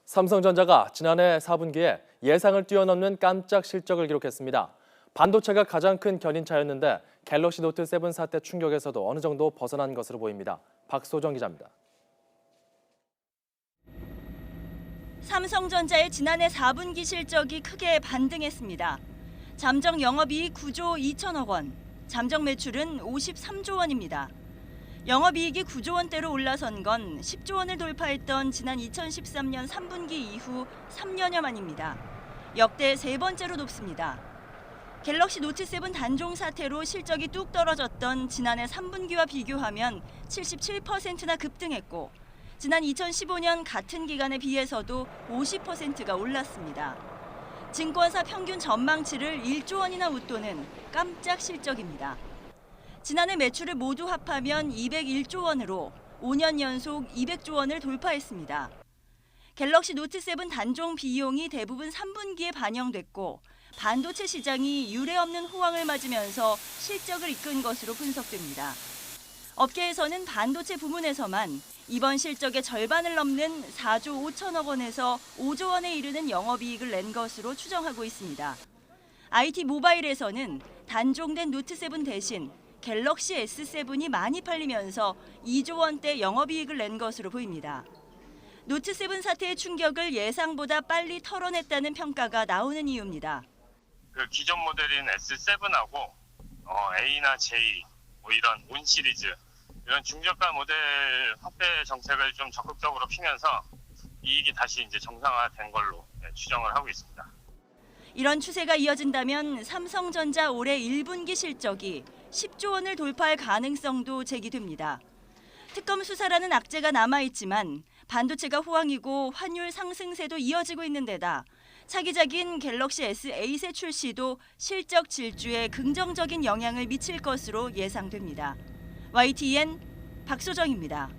삼성전자가 지난해 4분기에 예상을 뛰어넘는 깜짝 실적을 기록했습니다. 반도체가 가장 큰 견인차였는데 갤럭시 노트 7 사태 충격에서도 어느 정도 벗어난 것으로 보입니다. 박소정 기자입니다. 삼성전자의 지난해 4분기 실적이 크게 반등했습니다. 잠정 영업이익 9조 2천억 원, 잠정 매출은 53조 원입니다. 영업이익이 9조 원대로 올라선 건 10조 원을 돌파했던 지난 2013년 3분기 이후 3년여 만입니다. 역대 세 번째로 높습니다. 갤럭시 노트 7 단종 사태로 실적이 뚝 떨어졌던 지난해 3분기와 비교하면 77%나 급등했고 지난 2015년 같은 기간에 비해서도 50%가 올랐습니다. 증권사 평균 전망치를 1조 원이나 웃도는 깜짝 실적입니다. 지난해 매출을 모두 합하면 201조 원으로 5년 연속 200조 원을 돌파했습니다. 갤럭시 노트 7 단종 비용이 대부분 3분기에 반영됐고 반도체 시장이 유례없는 호황을 맞으면서 실적을 이끈 것으로 분석됩니다. 업계에서는 반도체 부문에서만 이번 실적의 절반을 넘는 4조 5천억 원에서 5조 원에 이르는 영업이익을 낸 것으로 추정하고 있습니다. IT 모바일에서는 단종된 노트 7 대신 갤럭시 S7이 많이 팔리면서 2조 원대 영업이익을 낸 것으로 보입니다. 노트 7 사태의 충격을 예상보다 빨리 털어냈다는 평가가 나오는 이유입니다. 기존 모델인 S7하고 A나 J, 이런 온 시리즈, 이런 중저가 모델 확대 정책을 좀 적극적으로 피면서 이익이 다시 이제 정상화된 걸로 추정을 하고 있습니다. 이런 추세가 이어진다면 삼성전자 올해 1분기 실적이 10조 원을 돌파할 가능성도 제기됩니다. 특검 수사라는 악재가 남아있지만 반도체가 호황이고 환율 상승세도 이어지고 있는 데다 차기작인 갤럭시 S8의 출시도 실적 질주에 긍정적인 영향을 미칠 것으로 예상됩니다. YTN 박소정입니다.